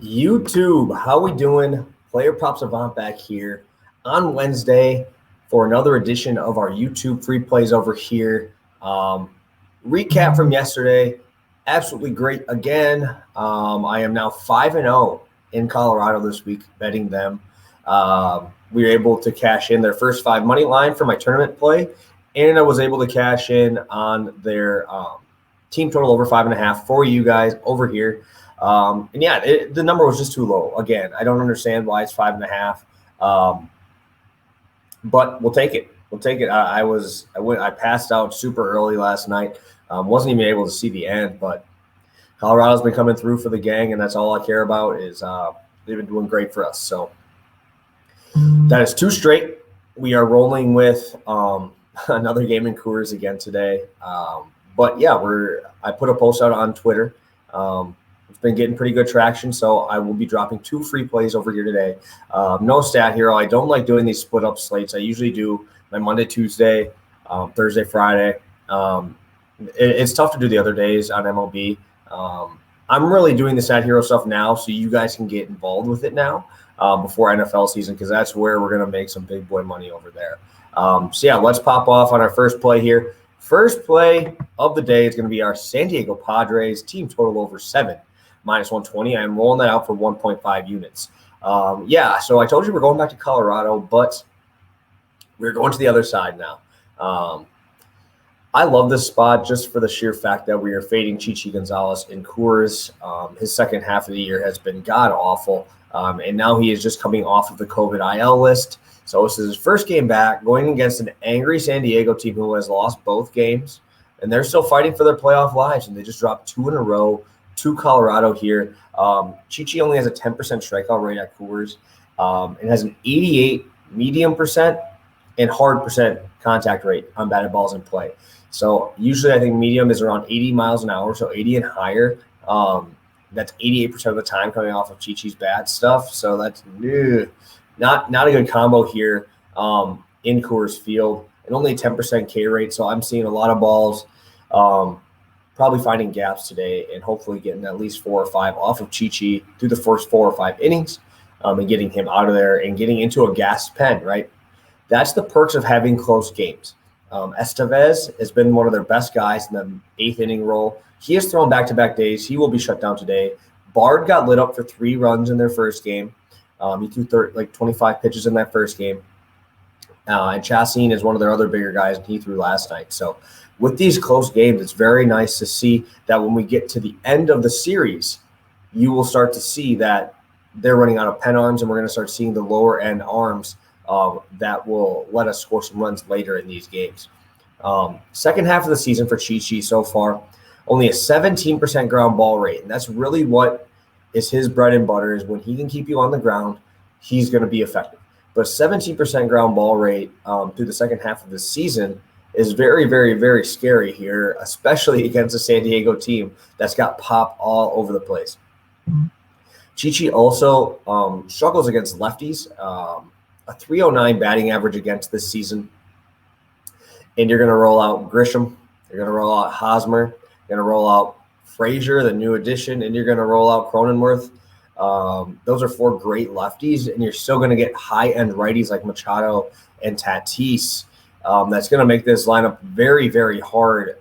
YouTube, how we doing? Player Prop Savant back here on Wednesday for another edition of our YouTube free plays over here. Recap from yesterday, absolutely great again. I am now 5-0 in Colorado this week, betting them. We were able to cash in their first 5 money line for my tournament play, and I was able to cash in on their team total over 5.5 for you guys over here. The number was just too low. Again, I don't understand why it's 5.5. But we'll take it. We'll take it. I passed out super early last night. Wasn't even able to see the end, but Colorado's been coming through for the gang, and that's all I care about is they've been doing great for us. So that is 2 straight. We are rolling with another game in Coors again today. But yeah, I put a post out on Twitter. It's been getting pretty good traction, so I will be dropping 2 free plays over here today. No stat hero. I don't like doing these split up slates. I usually do my Monday, Tuesday, Thursday, Friday. It's tough to do the other days on MLB. I'm really doing the stat hero stuff now, so you guys can get involved with it now before NFL season, because that's where we're going to make some big boy money over there. Let's pop off on our first play here. First play of the day is going to be our San Diego Padres team total over 7. -120. I'm rolling that out for 1.5 units. So I told you we're going back to Colorado, but we're going to the other side now. I love this spot just for the sheer fact that we are fading Chichi Gonzalez in Coors. His second half of the year has been god-awful, and now he is just coming off of the COVID IL list. So this is his first game back, going against an angry San Diego team who has lost both games, and they're still fighting for their playoff lives, and they just dropped 2 in a row to Colorado here. Chichi only has a 10% strikeout rate at Coors. It has an 88 medium percent and hard percent contact rate on batted balls in play. So usually I think medium is around 80 miles an hour, so 80 and higher. That's 88% of the time coming off of Chichi's bad stuff. So that's not a good combo here in Coors Field, and only a 10% K rate. So I'm seeing a lot of balls. Probably finding gaps today and hopefully getting at least 4 or 5 off of Chichi through the first 4 or 5 innings and getting him out of there and getting into a gas pen, right? That's the perks of having close games. Estevez has been one of their best guys in the 8th inning role. He has thrown back-to-back days. He will be shut down today. Bard got lit up for 3 runs in their first game. He threw 25 pitches in that first game. And Chassin is one of their other bigger guys, and he threw last night. So with these close games, it's very nice to see that when we get to the end of the series, you will start to see that they're running out of pen arms, and we're going to start seeing the lower end arms that will let us score some runs later in these games. Second half of the season for Chichi so far, only a 17% ground ball rate, and that's really what is his bread and butter. Is when he can keep you on the ground, he's going to be effective. But 17% ground ball rate through the second half of the season is very, very, very scary here, especially against a San Diego team that's got pop all over the place. Chichi also struggles against lefties, a 309 batting average against this season. And you're going to roll out Grisham, you're going to roll out Hosmer, you're going to roll out Frazier, the new addition, and you're going to roll out Cronenworth. Those are 4 great lefties, and you're still going to get high-end righties like Machado and Tatis. That's going to make this lineup very, very hard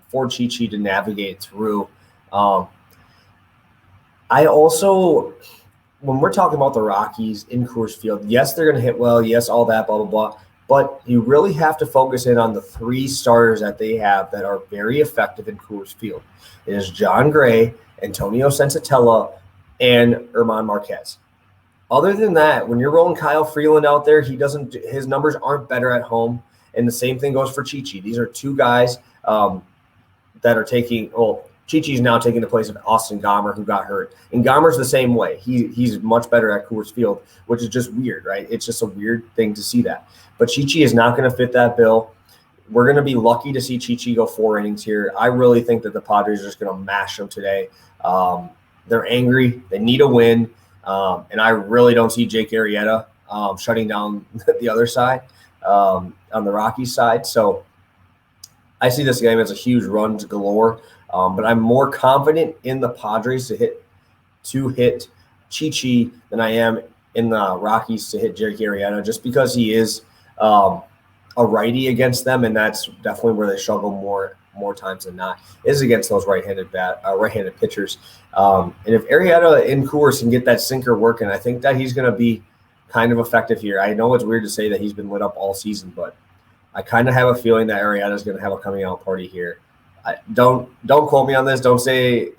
for Chichi to navigate through. I also, when we're talking about the Rockies in Coors Field, yes, they're going to hit well, yes, all that, blah, blah, blah, but you really have to focus in on the 3 starters that they have that are very effective in Coors Field. It is John Gray, Antonio Sensatella, and German Marquez. Other than that, when you're rolling Kyle Freeland out there, his numbers aren't better at home. And the same thing goes for Chichi. These are 2 guys that are taking Chichi's now taking the place of Austin Gomber, who got hurt. And Gomber's the same way. He's much better at Coors Field, which is just weird, right? It's just a weird thing to see that. But Chichi is not going to fit that bill. We're going to be lucky to see Chichi go 4 innings here. I really think that the Padres are just going to mash them today. They're angry. They need a win. And I really don't see Jake Arrieta shutting down the other side on the Rockies side. So I see this game as a huge runs galore. But I'm more confident in the Padres to hit Chi than I am in the Rockies to hit Jake Arrieta, just because he is a righty against them, and that's definitely where they struggle more times than not, is against those right-handed pitchers. And if Arrieta in Coors can get that sinker working, I think that he's going to be kind of effective here. I know it's weird to say that he's been lit up all season, but I kind of have a feeling that Arrieta is going to have a coming out party here. Don't quote me on this. Don't say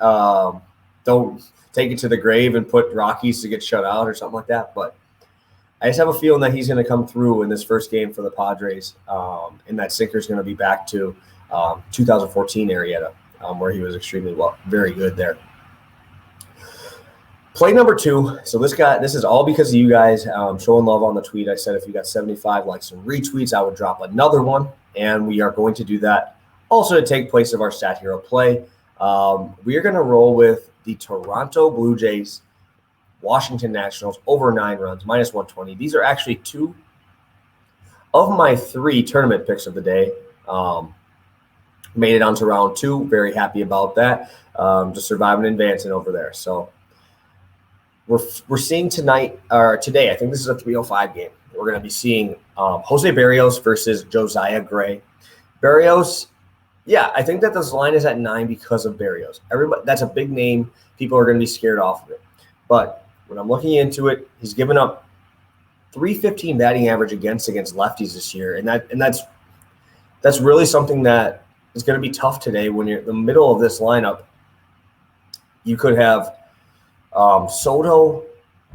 don't take it to the grave and put Rockies to get shut out or something like that. But I just have a feeling that he's going to come through in this first game for the Padres, and that sinker is going to be back to 2014 Arrieta, where he was very good there. Play number 2. So this is all because of you guys showing love on the tweet. I said if you got 75 likes and retweets, I would drop another one, and we are going to do that also to take place of our Stathero play. We are going to roll with the Toronto Blue Jays, Washington Nationals over 9 runs, minus 120. These are actually 2 of my 3 tournament picks of the day. Made it onto round 2. Very happy about that. Just surviving and advancing over there. So we're seeing today, I think this is a 3:05 game. We're going to be seeing Jose Barrios versus Josiah Gray. Barrios, yeah, I think that this line is at 9 because of Barrios. That's a big name. People are going to be scared off of it. But when I'm looking into it, he's given up .315 batting average against lefties this year, and that's really something that is going to be tough today when you're in the middle of this lineup. You could have Soto,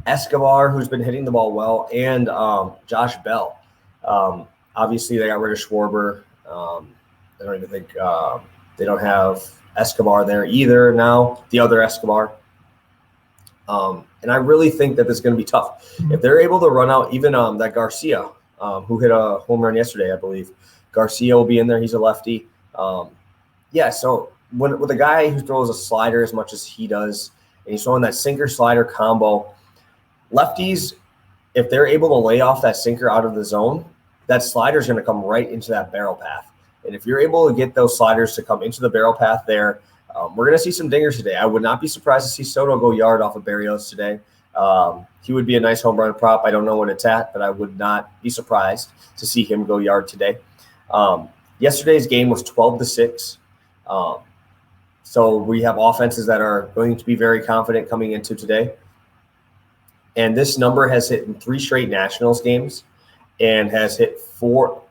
Escobar, who's been hitting the ball well, and Josh Bell. Obviously, they got rid of Schwarber. I don't even think they don't have Escobar there either now, the other Escobar. And I really think that this is going to be tough. If they're able to run out even that Garcia, who hit a home run yesterday, I believe. Garcia will be in there. He's a lefty. So with a guy who throws a slider as much as he does, and he's throwing that sinker-slider combo, lefties, if they're able to lay off that sinker out of the zone, that slider is going to come right into that barrel path. And if you're able to get those sliders to come into the barrel path there, we're going to see some dingers today. I would not be surprised to see Soto go yard off of Barrios today. He would be a nice home run prop. I don't know what it's at, but I would not be surprised to see him go yard today. Yesterday's game was 12-6. So we have offenses that are going to be very confident coming into today. And this number has hit in 3 straight Nationals games and has hit 4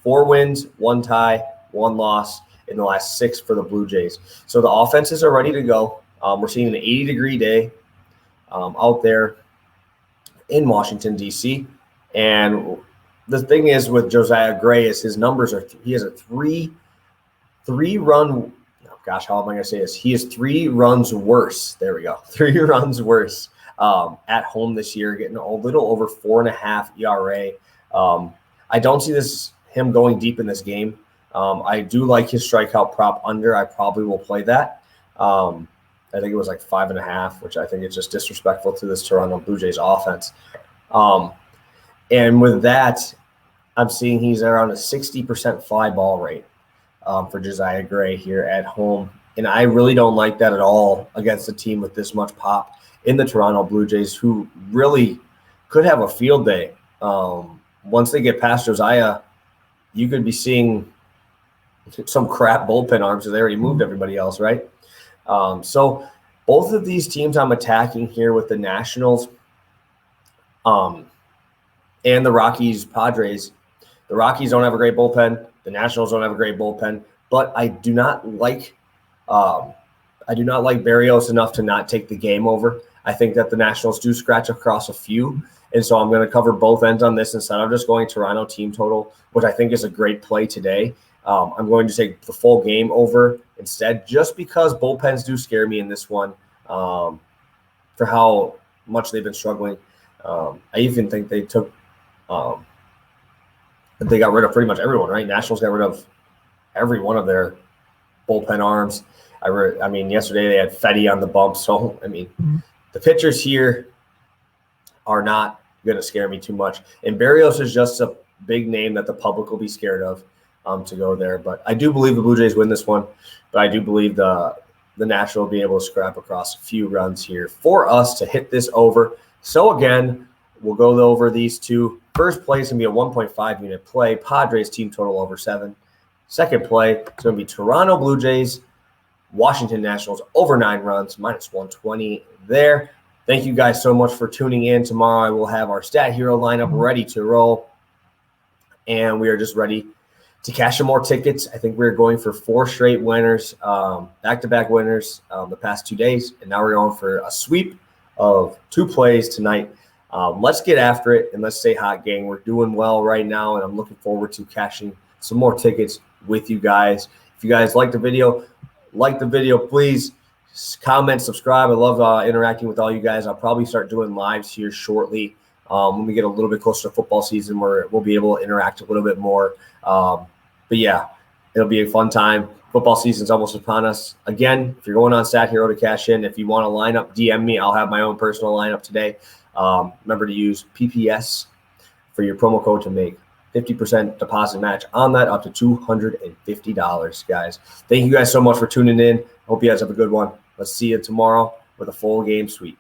wins, 1 tie, 1 loss in the last 6 for the Blue Jays. So the offenses are ready to go. We're seeing an 80-degree day out there in Washington, D.C. And the thing is with Josiah Gray is his numbers are – he has a 3-run – gosh, how am I going to say this? He is 3 runs worse. There we go. 3 runs worse at home this year, getting a little over 4.5 ERA. I don't see him going deep in this game. I do like his strikeout prop under. I probably will play that. I think it was like 5.5, which I think is just disrespectful to this Toronto Blue Jays offense. And with that, I'm seeing he's around a 60% fly ball rate for Josiah Gray here at home. And I really don't like that at all against a team with this much pop in the Toronto Blue Jays, who really could have a field day. Once they get past Josiah, you could be seeing some crap bullpen arms because they already moved everybody else, right? So both of these teams I'm attacking here with the Nationals and the Rockies, Padres. The Rockies don't have a great bullpen. The Nationals don't have a great bullpen. But I do not like Barrios enough to not take the game over. I think that the Nationals do scratch across a few. And so I'm going to cover both ends on this instead of just going Toronto team total, which I think is a great play today. I'm going to take the full game over instead, just because bullpens do scare me in this one for how much they've been struggling. I even think they took they got rid of pretty much everyone, right? Nationals got rid of every one of their bullpen arms. I mean, yesterday they had Fetty on the bump. So, I mean, the pitchers here are not going to scare me too much. And Barrios is just a big name that the public will be scared of to go there. But I do believe the Blue Jays win this one. But I do believe the the National will be able to scrap across a few runs here for us to hit this over. So again, we'll go over these two. First play is going to be a 1.5 unit play. Padres team total over 7. Second play, it's going to be Toronto Blue Jays, Washington Nationals over 9 runs, minus 120 there. Thank you guys so much for tuning in. Tomorrow I will have our Stat Hero lineup ready to roll. And we are just ready to cash some more tickets. I think we're going for 4 straight winners, back-to-back winners the past 2 days. And now we're going for a sweep of 2 plays tonight. Let's get after it and let's stay hot, gang. We're doing well right now, and I'm looking forward to cashing some more tickets with you guys. If you guys like the video, please comment, subscribe. I love interacting with all you guys. I'll probably start doing lives here shortly. When we get a little bit closer to football season, where we'll be able to interact a little bit more. But yeah, it'll be a fun time. Football season's almost upon us. Again, if you're going on Stat Hero to cash in, if you want a lineup, DM me. I'll have my own personal lineup today. Remember to use PPS for your promo code to make 50% deposit match on that up to $250, guys. Thank you guys so much for tuning in. Hope you guys have a good one. Let's see you tomorrow with a full game sweep.